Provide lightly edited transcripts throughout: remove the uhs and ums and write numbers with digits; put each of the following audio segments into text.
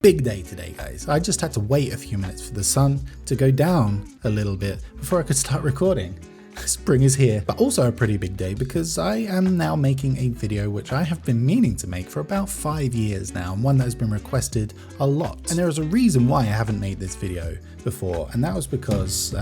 Big day today, guys. I just had to wait a few minutes for the sun to go down a little bit before I could start recording. Spring is here, but also a pretty big day because I am now making a video which I have been meaning to make for about 5 years now, and one that has been requested a lot. And there is a reason why I haven't made this video before, and that was because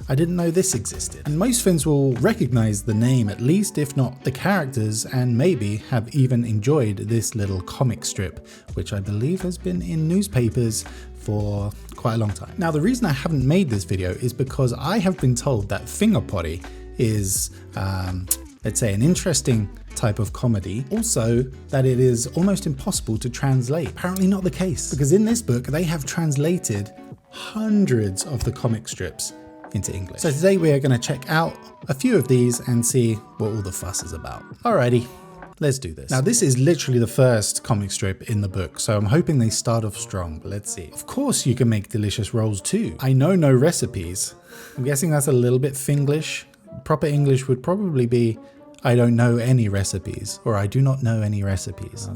I didn't know this existed. And most Finns will recognize the name at least, if not the characters, and maybe have even enjoyed this little comic strip, which I believe has been in newspapers for quite a long time. Now, the reason I haven't made this video is because I have been told that Fingerpori is, let's say, an interesting type of comedy. Also, that it is almost impossible to translate. Apparently not the case, because in this book, they have translated hundreds of the comic strips into English. So today we are going to check out a few of these and see what all the fuss is about. Alrighty, let's do this. Now this is literally the first comic strip in the book, so I'm hoping they start off strong, but let's see. Of course you can make delicious rolls too. I know no recipes. I'm guessing that's a little bit Finglish. Proper English would probably be, I don't know any recipes, or I do not know any recipes.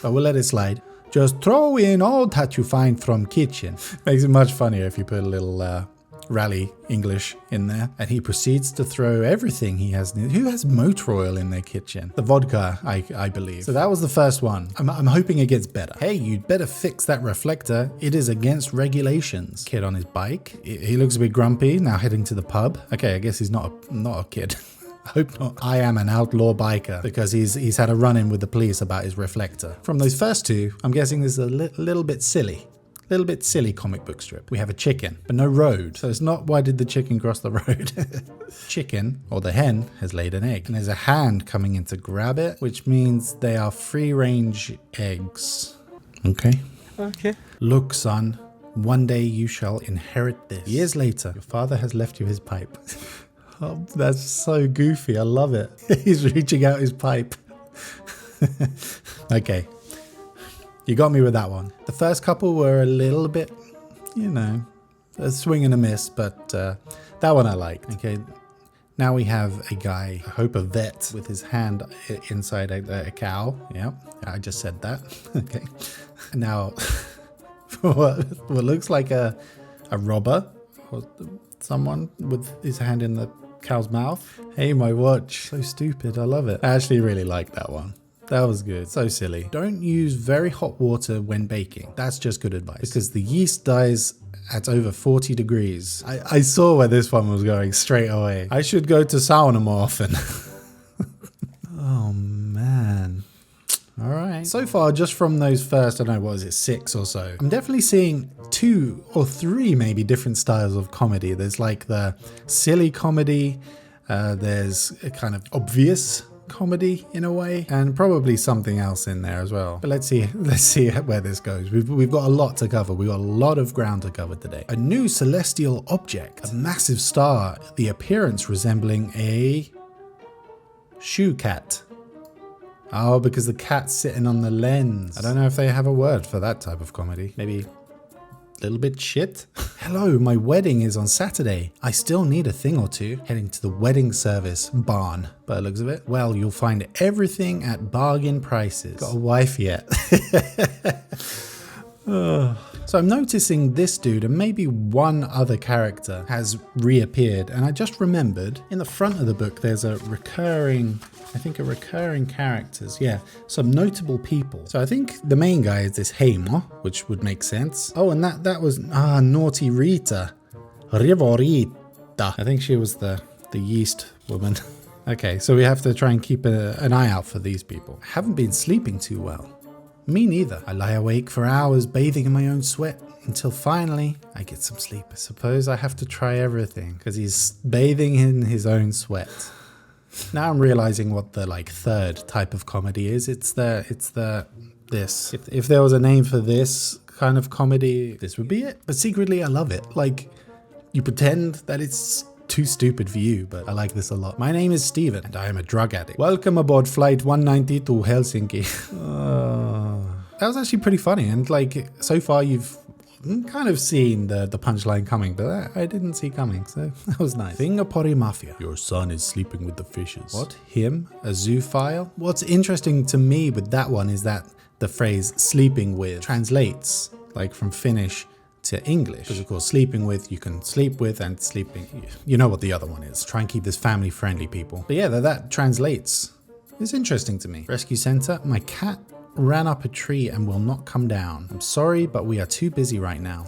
But we'll let it slide. Just throw in all that you find from kitchen. Makes it much funnier if you put a little rally English in there, and he proceeds to throw everything he has. Who has motor oil in their kitchen? The vodka, I believe. So that was the first one. I'm hoping it gets better. Hey, you'd better fix that reflector. It is against regulations. Kid on his bike. He looks a bit grumpy, now heading to the pub. Okay, I guess he's not a kid. I hope not. I am an outlaw biker, because he's had a run-in with the police about his reflector. From those first two, I'm guessing this is a little bit silly. Little bit silly comic book strip. We have a chicken, but no road. So it's not, why did the chicken cross the road? Chicken, or the hen, has laid an egg. And there's a hand coming in to grab it, which means they are free-range eggs. Okay. Okay. Look, son, one day you shall inherit this. Years later, your father has left you his pipe. Oh, that's so goofy. I love it. He's reaching out his pipe. Okay. You got me with that one. The first couple were a little bit, you know, a swing and a miss, but that one I liked. Okay, now we have a guy, I hope a vet, with his hand inside a cow. Yeah, I just said that. Okay. Now, what looks like a robber, or someone with his hand in the cow's mouth. Hey, my watch. So stupid, I love it. I actually really like that one. That was good. So silly. Don't use very hot water when baking. That's just good advice, because the yeast dies at over 40 degrees. I saw where this one was going straight away. I should go to sauna more often. Oh man. All right. So far, just from those first, I don't know, what is it, 6 or so, I'm definitely seeing 2 or 3 maybe different styles of comedy. There's like the silly comedy, there's a kind of obvious comedy in a way, and probably something else in there as well. But let's see where this goes. We've got a lot to cover. We've got a lot of ground to cover today. A new celestial object, a massive star, the appearance resembling a shoe cat. Oh, because the cat's sitting on the lens. I don't know if they have a word for that type of comedy. Maybe a little bit shit. Hello, my wedding is on Saturday. I still need a thing or two. Heading to the wedding service barn, by the looks of it. Well, you'll find everything at bargain prices. Got a wife yet? So I'm noticing this dude and maybe one other character has reappeared, and I just remembered in the front of the book there's a recurring characters. Yeah, some notable people. So I think the main guy is this Heimo, which would make sense. Oh, and that was Naughty Rita. Rivorita. I think she was the yeast woman. Okay, so we have to try and keep an eye out for these people. I haven't been sleeping too well. Me neither. I lie awake for hours bathing in my own sweat until finally I get some sleep. I suppose I have to try everything because he's bathing in his own sweat. Now I'm realizing what the third type of comedy is. It's this. If there was a name for this kind of comedy, this would be it. But secretly I love it. Like, you pretend that it's too stupid for you, but I like this a lot. My name is Steven, and I am a drug addict. Welcome aboard flight 190 to Helsinki. That was actually pretty funny, and so far you've kind of seen the punchline coming, but I didn't see coming, so that was nice. Fingerpori Mafia. Your son is sleeping with the fishes. What? Him? A zoophile? What's interesting to me with that one is that the phrase sleeping with translates like from Finnish to English. Because of course, sleeping with, you can sleep with, and sleeping, you know what the other one is. Try and keep this family friendly, people. But yeah, that translates. It's interesting to me. Rescue center, my cat ran up a tree and will not come down. I'm sorry, but we are too busy right now.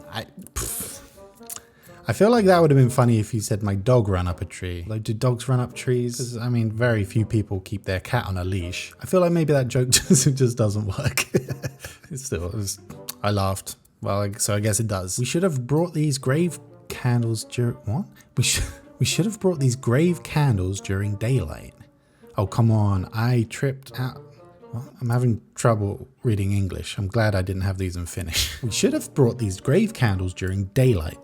I feel like that would have been funny if you said my dog ran up a tree. Like, do dogs run up trees? 'Cause, I mean, very few people keep their cat on a leash. I feel like maybe that joke just doesn't work. I laughed. Well, so I guess it does. We should have brought these grave candles during, what? We should have brought these grave candles during daylight. Oh, come on. I tripped out. Well, I'm having trouble reading English. I'm glad I didn't have these in Finnish. We should have brought these grave candles during daylight.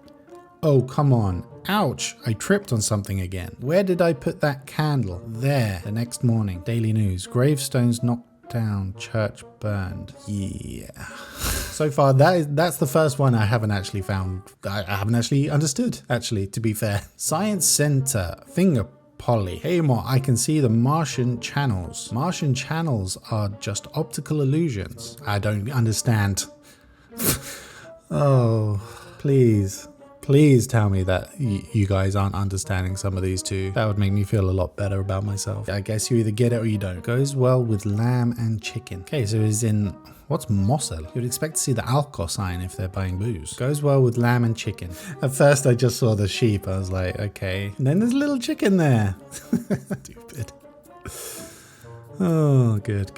Oh, come on. Ouch, I tripped on something again. Where did I put that candle? There. The next morning. Daily news. Gravestones knocked down, church burned. Yeah. So far, that's the first one I haven't actually found. I haven't actually understood, actually, to be fair. Science Center. Fingerpori. Hey, Mo, I can see the Martian channels. Martian channels are just optical illusions. I don't understand. Oh, please. Please tell me that you guys aren't understanding some of these too. That would make me feel a lot better about myself. I guess you either get it or you don't. Goes well with lamb and chicken. Okay, so it's in, what's mossel? You'd expect to see the alcohol sign if they're buying booze. Goes well with lamb and chicken. At first I just saw the sheep. I was like, okay. And then there's a little chicken there. Stupid. Oh, good.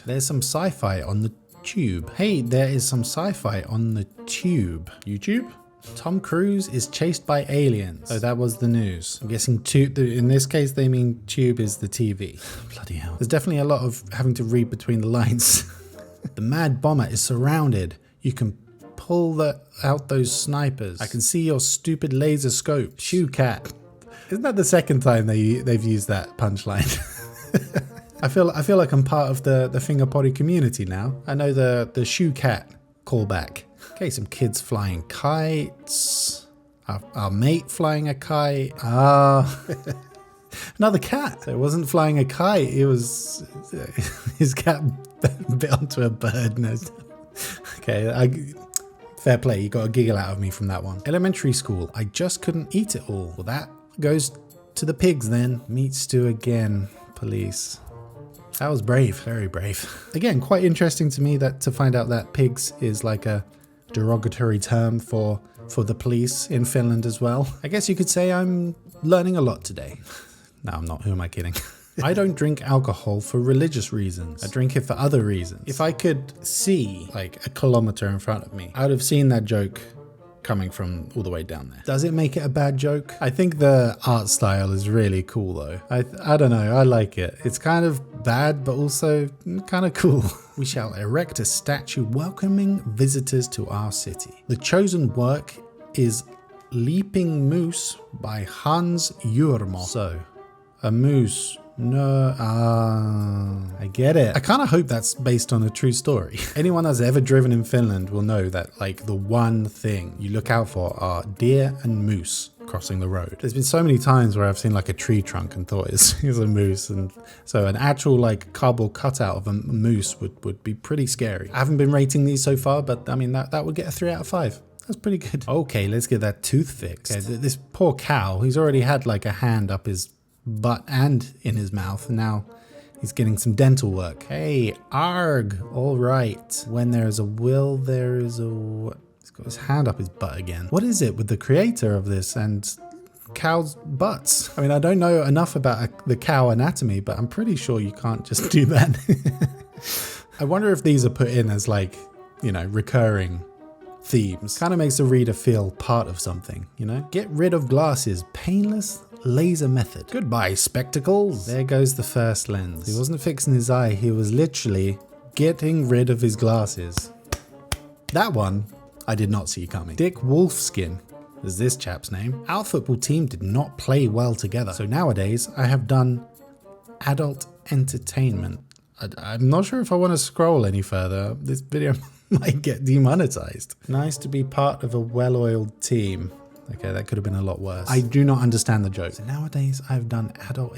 There's some sci-fi on the tube. Hey, there is some sci-fi on the tube. YouTube? Tom Cruise is chased by aliens. So that was the news. I'm guessing tube, in this case, they mean tube is the TV. Bloody hell. There's definitely a lot of having to read between the lines. The mad bomber is surrounded. You can pull out those snipers. I can see your stupid laser scope. Shoe cat. Isn't that the second time they've used that punchline? I feel like I'm part of the Fingerpori community now. I know the shoe cat callback. Okay, some kids flying kites. Our mate flying a kite. Another cat. So it wasn't flying a kite. It was his cat bit onto a bird. No. Okay, fair play. You got a giggle out of me from that one. Elementary school. I just couldn't eat it all. Well, that goes to the pigs then. Meat stew again. Police. That was brave. Very brave. Again, quite interesting to me to find out that pigs is like a derogatory term for the police in Finland as well. I guess you could say I'm learning a lot today. No, I'm not. Who am I kidding? I don't drink alcohol for religious reasons. I drink it for other reasons. If I could see like a kilometer in front of me, I would have seen that joke coming from all the way down there. Does it make it a bad joke? I think the art style is really cool though. I don't know, I like it. It's kind of bad, but also kind of cool. We shall erect a statue welcoming visitors to our city. The chosen work is Leaping Moose by Hans Jurmo. So, a moose. No, I get it. I kind of hope that's based on a true story. Anyone that's ever driven in Finland will know that like the one thing you look out for are deer and moose crossing the road. There's been so many times where I've seen like a tree trunk and thought it's a moose, and so an actual like cardboard cutout of a moose would be pretty scary. I haven't been rating these so far, but I mean that would get a 3 out of 5. That's pretty good. Okay, let's get that tooth fixed. Okay, this poor cow, he's already had like a hand up his butt and in his mouth, and now he's getting some dental work. Hey, arg, all right. When there is a will, there is a... He's got his hand up his butt again. What is it with the creator of this and cows' butts? I mean, I don't know enough about the cow anatomy, but I'm pretty sure you can't just do that. I wonder if these are put in as like, you know, recurring themes. Kind of makes the reader feel part of something, you know? Get rid of glasses. Painless laser method. Goodbye, spectacles. There goes the first lens. He wasn't fixing his eye. He was literally getting rid of his glasses. That one, I did not see coming. Dick Wolfskin is this chap's name. Our football team did not play well together. So nowadays, I have done adult entertainment. I'm not sure if I want to scroll any further. This video might get demonetized. Nice to be part of a well-oiled team. Okay, that could have been a lot worse. I do not understand the joke. So nowadays, I've done adult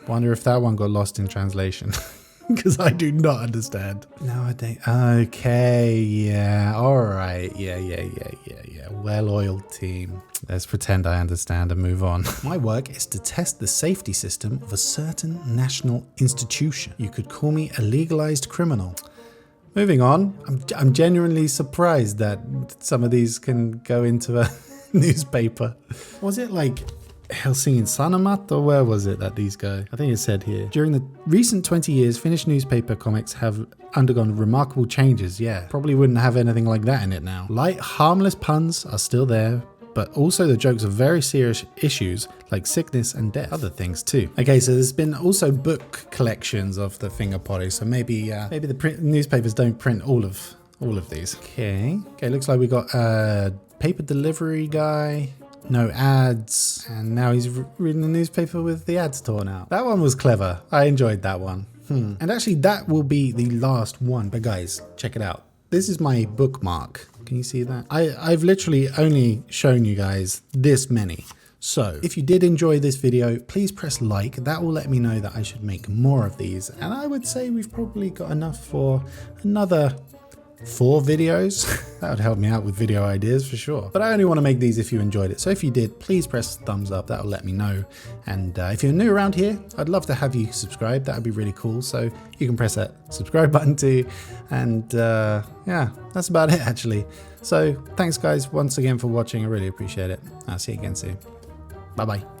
Wonder if that one got lost in translation. because I do not understand. Nowadays, okay, yeah, all right, yeah. Well-oiled team. Let's pretend I understand and move on. My work is to test the safety system of a certain national institution. You could call me a legalized criminal. Moving on, I'm genuinely surprised that some of these can go into a newspaper. Was it like Helsinki Sanomat, or where was it that these go? I think it said here. During the recent 20 years, Finnish newspaper comics have undergone remarkable changes. Yeah, probably wouldn't have anything like that in it now. Light, harmless puns are still there, but also the jokes of very serious issues like sickness and death. Other things too. Okay, so there's been also book collections of the Fingerpori, so maybe the newspapers don't print all of these. Okay, looks like we got a paper delivery guy. No ads, and now he's reading the newspaper with the ads torn out. That one was clever. I enjoyed that one. And actually that will be the last one, but guys, check it out. This is my bookmark. Can you see that? I've literally only shown you guys this many. So if you did enjoy this video, please press like. That will let me know that I should make more of these. And I would say we've probably got enough for another 4 videos. That would help me out with video ideas for sure. But I only want to make these if you enjoyed it. So if you did, please press thumbs up. That will let me know. And if you're new around here, I'd love to have you subscribe. That would be really cool. So you can press that subscribe button too. And yeah, that's about it actually. So thanks guys once again for watching. I really appreciate it. I'll see you again soon. Bye bye.